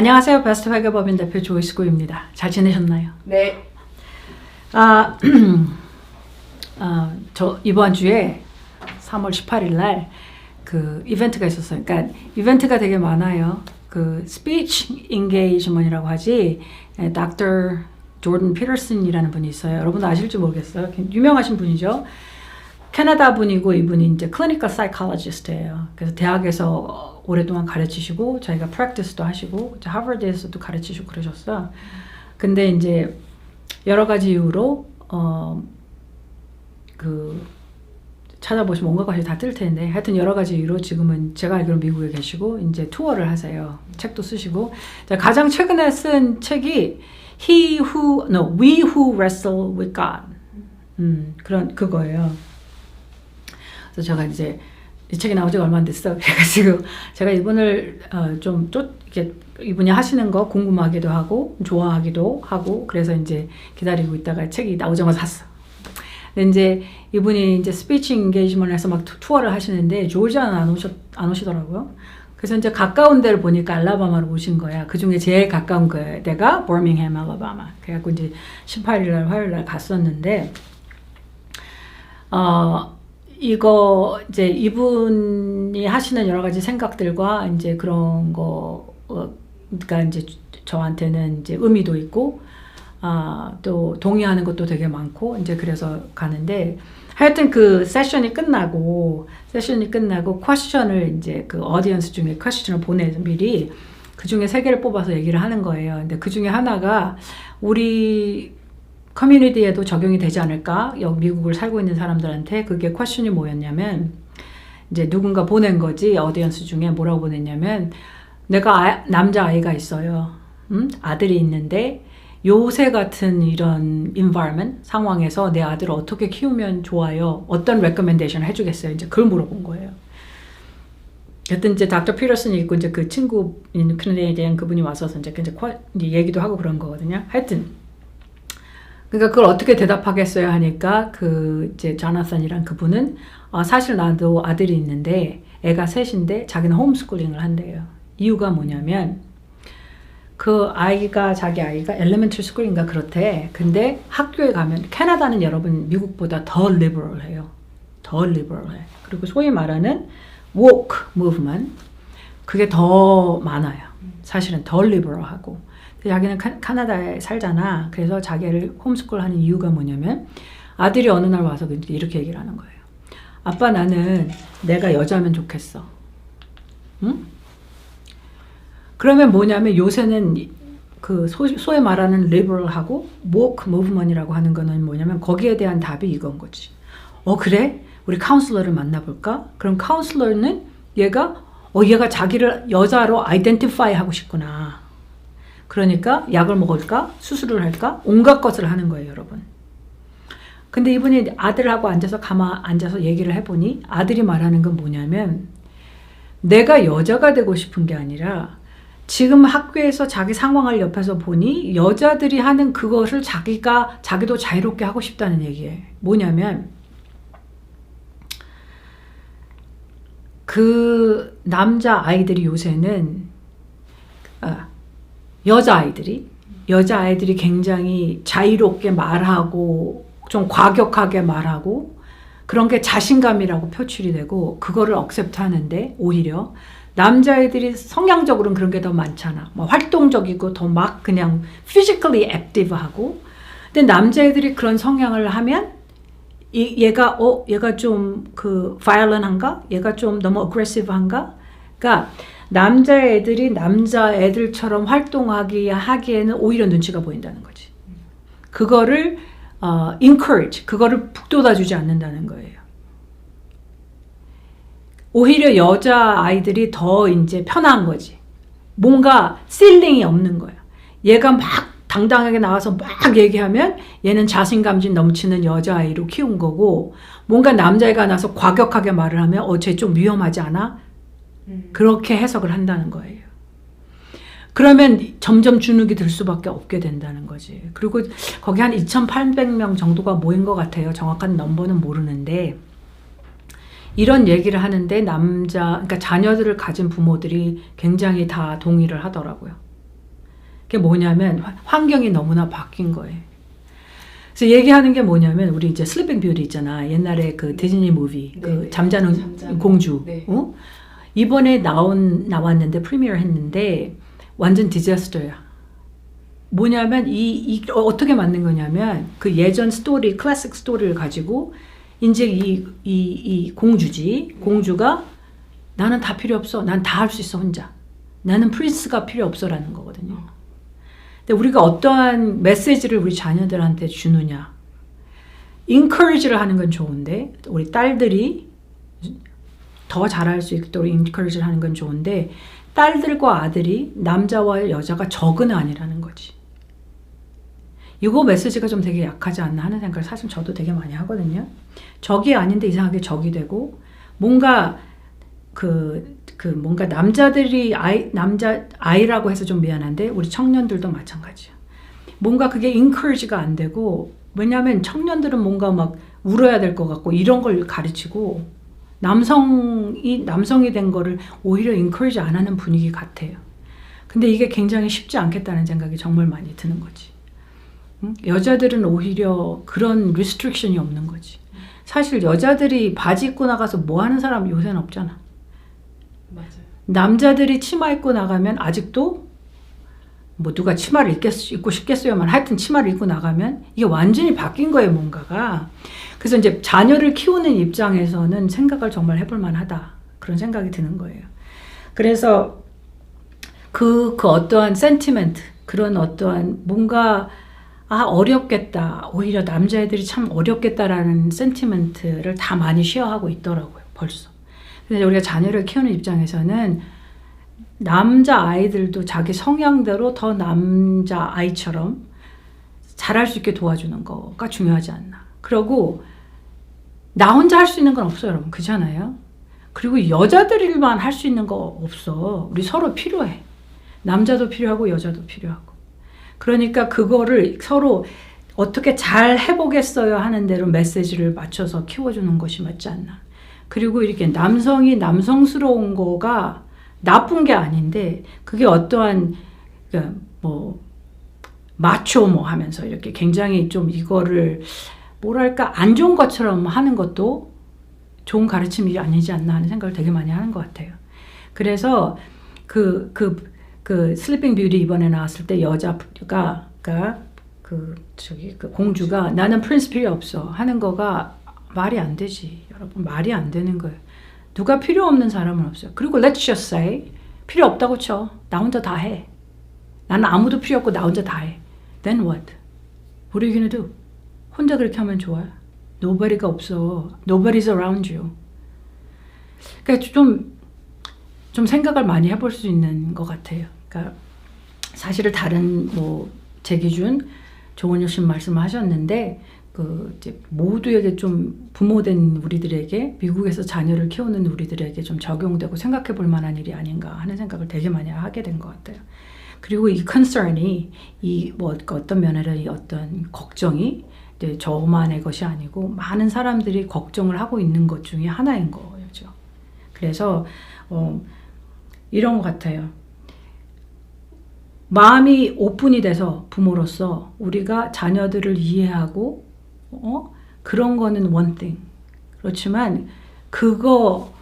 안녕하세요. 베스트 회계법인 대표 조이스구입니다. 잘 지내셨나요? 네. 저 이번 주에 3월 18일 날 그 이벤트가 있었어요. 그러니까 이벤트가 되게 많아요. 그 speech engagement이라고 하지. Dr. 조던 피터슨이라는 분이 있어요. 여러분 아실지 모르겠어요. 유명하신 분이죠. 캐나다 분이고 이분이 이제 클리니컬 사이콜로지스트예요. 그래서 대학에서 오랫동안 가르치시고 자기가 프랙티스도 하시고 하버드에서도 가르치시고 그러셨어. 근데 이제 여러 가지 이유로 찾아보시면 온갖 것이 다 뜰 텐데 하여튼 여러 가지 이유로 지금은 제가 알기로 미국에 계시고 이제 투어를 하세요. 책도 쓰시고 가장 최근에 쓴 책이 We Who Wrestle with God 그거예요. 그래서 제가 이제 이 책이 나온 지가 얼마 안 됐어. 그래가지고 제가 이분을 이렇게 이분이 하시는 거 궁금하기도 하고 좋아하기도 하고 그래서 이제 기다리고 있다가 책이 나오자마자 샀어. 근데 이제 이분이 이제 스피치 인게이지먼트에서 막 투어를 하시는데 조지아는 안 오시더라고요. 그래서 이제 가까운 데를 보니까 알라바마로 오신 거야. 그 중에 제일 가까운 데가 버밍햄, 알라바마. 그래갖고 이제 18일 날 화요일 날 갔었는데 이거 이제 이분이 하시는 여러 가지 생각들과 이제 그런 거가 이제 저한테는 이제 의미도 있고 또 동의하는 것도 되게 많고 이제 그래서 가는데 하여튼 그 세션이 끝나고 퀘스천을 이제 그 어디언스 중에 퀘스천을 보내서 미리 그 중에 3개를 뽑아서 얘기를 하는 거예요. 근데 그 중에 하나가 우리 커뮤니티에도 적용이 되지 않을까? 여기 미국을 살고 있는 사람들한테 그게 퀘스천이 뭐였냐면 이제 누군가 보낸 거지 어디언스 중에 뭐라고 보냈냐면 내가 남자아이가 있어요. 아들이 있는데 요새 같은 이런 environment 상황에서 내 아들을 어떻게 키우면 좋아요? 어떤 recommendation 해주겠어요? 이제 그걸 물어본 거예요. 여튼 이제 닥터 피터슨이 있고 이제 그 친구인 캐네디언 그분이 와서 이제 얘기도 하고 그런 거거든요. 하여튼 그러니까 그걸 어떻게 대답하겠어요 하니까 그 이제 조나산이란 그분은 사실 나도 아들이 있는데 애가 셋인데 자기는 홈스쿨링을 한대요. 이유가 뭐냐면 자기 아이가 엘리멘터리 스쿨인가 그렇대. 근데 학교에 가면 캐나다는 여러분 미국보다 더 리버럴해요. 더 리버럴해. 그리고 소위 말하는 woke movement 그게 더 많아요. 사실은 더 리버럴하고. 자기는 캐나다에 살잖아. 그래서 자기를 홈스쿨 하는 이유가 뭐냐면 아들이 어느 날 와서 이렇게 얘기를 하는 거예요. 아빠 나는 내가 여자면 좋겠어. 응? 그러면 뭐냐면 요새는 그 소위 말하는 리버럴하고 woke movement이라고 하는 거는 뭐냐면 거기에 대한 답이 이건 거지. 그래? 우리 카운슬러를 만나볼까? 그럼 카운슬러는 얘가 자기를 여자로 아이덴티파이 하고 싶구나. 그러니까 약을 먹을까? 수술을 할까? 온갖 것을 하는 거예요, 여러분. 근데 이분이 아들하고 앉아서 얘기를 해보니 아들이 말하는 건 뭐냐면 내가 여자가 되고 싶은 게 아니라 지금 학교에서 자기 상황을 옆에서 보니 여자들이 하는 그것을 자기도 자유롭게 하고 싶다는 얘기예요. 뭐냐면 그 남자 아이들이 요새는 여자아이들이 굉장히 자유롭게 말하고 좀 과격하게 말하고 그런 게 자신감이라고 표출이 되고 그거를 억셉트 하는데 오히려 남자애들이 성향적으로는 그런 게 더 많잖아. 뭐 활동적이고 더 막 그냥 physically active하고. 근데 남자애들이 그런 성향을 하면 얘가 좀 violent한가? 얘가 좀 너무 aggressive한가? 그러니까 남자애들이 남자애들처럼 하기에는 오히려 눈치가 보인다는 거지. 그거를 encourage, 그거를 북돋아주지 않는다는 거예요. 오히려 여자아이들이 더 이제 편한 거지. 뭔가 실링이 없는 거야. 얘가 막 당당하게 나와서 막 얘기하면 얘는 자신감 넘치는 여자아이로 키운 거고 뭔가 남자애가 나서 과격하게 말을 하면 쟤 좀 위험하지 않아? 그렇게 해석을 한다는 거예요. 그러면 점점 주눅이 들 수밖에 없게 된다는 거지. 그리고 거기 한 2,800명 정도가 모인 것 같아요. 정확한 넘버는 모르는데 이런 얘기를 하는데 그러니까 자녀들을 가진 부모들이 굉장히 다 동의를 하더라고요. 그게 뭐냐면 환경이 너무나 바뀐 거예요. 그래서 얘기하는 게 뭐냐면 우리 이제 슬리핑 뷰티 있잖아. 옛날에 그 디즈니 무비 그 잠자는 공주. 네. 이번에 나왔는데 프리미어 했는데 완전 디자스터야. 뭐냐면 어떻게 만든 거냐면 그 예전 스토리, 클래식 스토리를 가지고 이제 이 공주가 나는 다 필요 없어. 난 다 할 수 있어 혼자. 나는 프린스가 필요 없어라는 거거든요. 근데 우리가 어떠한 메시지를 우리 자녀들한테 주느냐. encourage를 하는 건 좋은데 우리 딸들이 더 잘할 수 있도록 encourage를 하는 건 좋은데 딸들과 아들이 남자와 여자가 적은 아니라는 거지. 이거 메시지가 좀 되게 약하지 않나 하는 생각을 사실 저도 되게 많이 하거든요. 적이 아닌데 이상하게 적이 되고 뭔가 뭔가 남자들이 남자 아이라고 해서 좀 미안한데 우리 청년들도 마찬가지야. 뭔가 그게 encourage가 안 되고 왜냐하면 청년들은 뭔가 막 울어야 될 것 같고 이런 걸 가르치고 남성이 된 거를 오히려 encourage 안 하는 분위기 같아요. 근데 이게 굉장히 쉽지 않겠다는 생각이 정말 많이 드는 거지. 여자들은 오히려 그런 restriction이 없는 거지. 사실 여자들이 바지 입고 나가서 뭐 하는 사람 요새는 없잖아. 맞아요. 남자들이 치마 입고 나가면 아직도 뭐 누가 치마를 입고 싶겠어요만 하여튼 치마를 입고 나가면 이게 완전히 바뀐 거예요 뭔가가. 그래서 이제 자녀를 키우는 입장에서는 생각을 정말 해볼 만하다 그런 생각이 드는 거예요. 그래서 그 어떠한 센티멘트 그런 어떠한 뭔가 어렵겠다 오히려 남자애들이 참 어렵겠다라는 센티멘트를 다 많이 쉐어하고 있더라고요 벌써. 근데 우리가 자녀를 키우는 입장에서는 남자 아이들도 자기 성향대로 더 남자 아이처럼 잘할 수 있게 도와주는 거가 중요하지 않나. 그리고 나 혼자 할 수 있는 건 없어요 여러분. 그렇잖아요. 그리고 여자들만 할 수 있는 거 없어. 우리 서로 필요해. 남자도 필요하고 여자도 필요하고. 그러니까 그거를 서로 어떻게 잘 해보겠어요 하는 대로 메시지를 맞춰서 키워주는 것이 맞지 않나. 그리고 이렇게 남성이 남성스러운 거가 나쁜 게 아닌데 그게 어떠한 마초 하면서 이렇게 굉장히 좀 이거를 뭐랄까 안 좋은 것처럼 하는 것도 좋은 가르침이 아니지 않나 하는 생각을 되게 많이 하는 것 같아요. 그래서 그 슬리핑 뷰티 이번에 나왔을 때 여자가 그 공주가 나는 프린스 필요 없어 하는 거가 말이 안 되지. 여러분 말이 안 되는 거예요. 누가 필요 없는 사람은 없어요. 그리고 let's just say 필요 없다고 쳐. 나 혼자 다 해. 나는 아무도 필요 없고 나 혼자 다 해. Then what? What are you gonna do? 혼자 그렇게 하면 좋아요? Nobody가 없어. Nobody's around you. 그러니까 좀 생각을 많이 해볼 수 있는 것 같아요. 그러니까 사실은 다른 제 기준 조은유 씨 말씀을 하셨는데 이제 모두에게 좀 부모된 우리들에게 미국에서 자녀를 키우는 우리들에게 좀 적용되고 생각해 볼 만한 일이 아닌가 하는 생각을 되게 많이 하게 된 것 같아요. 그리고 이 concern이 어떤 면에는 이 어떤 걱정이 저만의 것이 아니고 많은 사람들이 걱정을 하고 있는 것 중에 하나인 거죠. 그래서 이런 것 같아요. 마음이 오픈이 돼서 부모로서 우리가 자녀들을 이해하고 그런 거는 one thing. 그렇지만 그거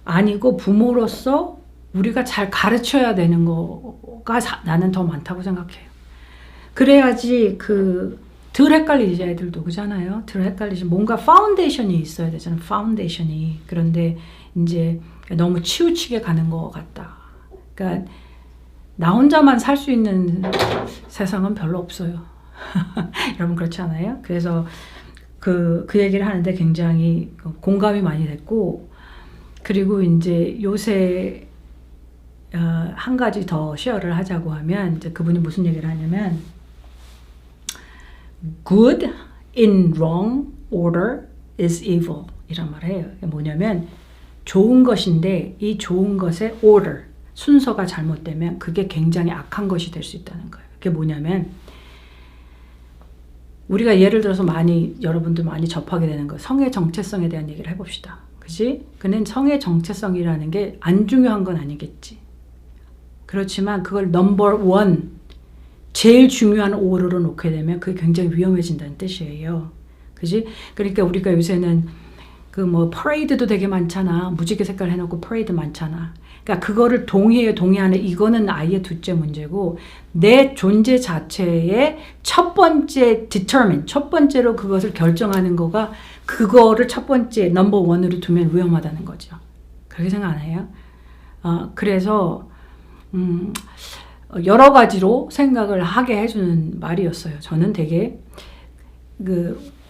아니고 부모로서 우리가 잘 가르쳐야 되는 거가 나는 더 많다고 생각해요. 그래야지 덜 헷갈리지 애들도 그잖아요. 덜 헷갈리지 뭔가 파운데이션이 있어야 되잖아요. 파운데이션이. 그런데 이제 너무 치우치게 가는 것 같다. 그러니까 나 혼자만 살 수 있는 세상은 별로 없어요. 여러분 그렇지 않아요? 그래서 그 얘기를 하는데 굉장히 공감이 많이 됐고 그리고 이제 요새 한 가지 더 쉐어를 하자고 하면 이제 그분이 무슨 얘기를 하냐면 good in wrong order is evil 이란 말을 해요. 뭐냐면 좋은 것인데 이 좋은 것의 order 순서가 잘못되면 그게 굉장히 악한 것이 될 수 있다는 거예요. 그게 뭐냐면 우리가 예를 들어서 여러분들 많이 접하게 되는 거 성의 정체성에 대한 얘기를 해봅시다. 그치? 근데 성의 정체성이라는 게 안 중요한 건 아니겠지. 그렇지만 그걸 넘버 원 제일 중요한 오로를 놓게 되면 그게 굉장히 위험해진다는 뜻이에요. 그지? 그러니까 우리가 요새는 그 뭐 퍼레이드도 되게 많잖아. 무지개 색깔 해놓고 퍼레이드 많잖아. 그러니까 그거를 동의하는 이거는 아예 둘째 문제고 내 존재 자체의 첫 번째 determine, 첫 번째로 그것을 결정하는 거가 그거를 첫 번째 넘버 원으로 두면 위험하다는 거죠. 그렇게 생각 안 해요? 그래서 여러 가지로 생각을 하게 해주는 말이었어요. 저는 되게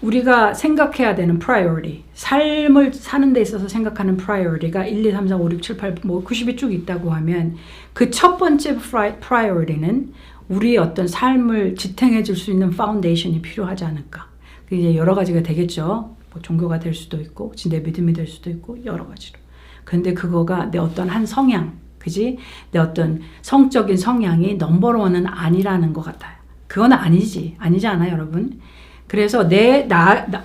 우리가 생각해야 되는 priority, 삶을 사는 데 있어서 생각하는 priority가 1, 2, 3, 4, 5, 6, 7, 8, 뭐 90이 쭉 있다고 하면 그 첫 번째 priority는 우리의 어떤 삶을 지탱해 줄 수 있는 파운데이션이 필요하지 않을까. 그게 이제 여러 가지가 되겠죠. 뭐 종교가 될 수도 있고, 내 믿음이 될 수도 있고, 여러 가지로. 근데 그거가 내 어떤 한 성향, 그지? 내 어떤 성적인 성향이 넘버원은 아니라는 것 같아요. 그건 아니지. 아니지 않아요, 여러분? 그래서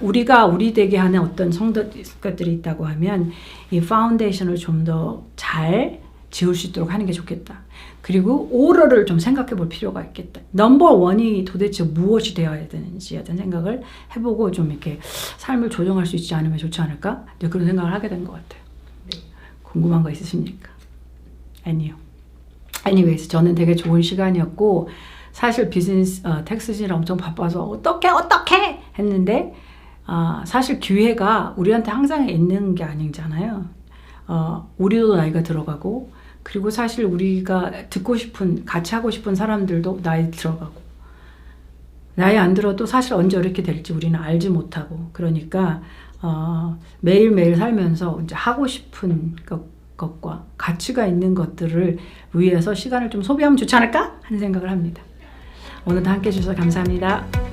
우리가 우리 되게 하는 어떤 성격들이 있다고 하면 이 파운데이션을 좀 더 잘 지을 수 있도록 하는 게 좋겠다. 그리고 오러를 좀 생각해 볼 필요가 있겠다. 넘버 원이 도대체 무엇이 되어야 되는지에 대한 생각을 해보고 좀 이렇게 삶을 조정할 수 있지 않으면 좋지 않을까? 그런 생각을 하게 된 것 같아요. 궁금한 거 있으십니까? Anyways, 저는 되게 좋은 시간이었고 사실 비즈니스 텍스지라 엄청 바빠서 어떻게 했는데 사실 기회가 우리한테 항상 있는 게 아니잖아요. 우리도 나이가 들어가고 그리고 사실 우리가 듣고 싶은 같이 하고 싶은 사람들도 나이 들어가고 나이 안 들어도 사실 언제 이렇게 될지 우리는 알지 못하고 그러니까 매일매일 살면서 이제 하고 싶은 것과 가치가 있는 것들을 위해서 시간을 좀 소비하면 좋지 않을까 하는 생각을 합니다. 오늘도 함께 해주셔서 감사합니다.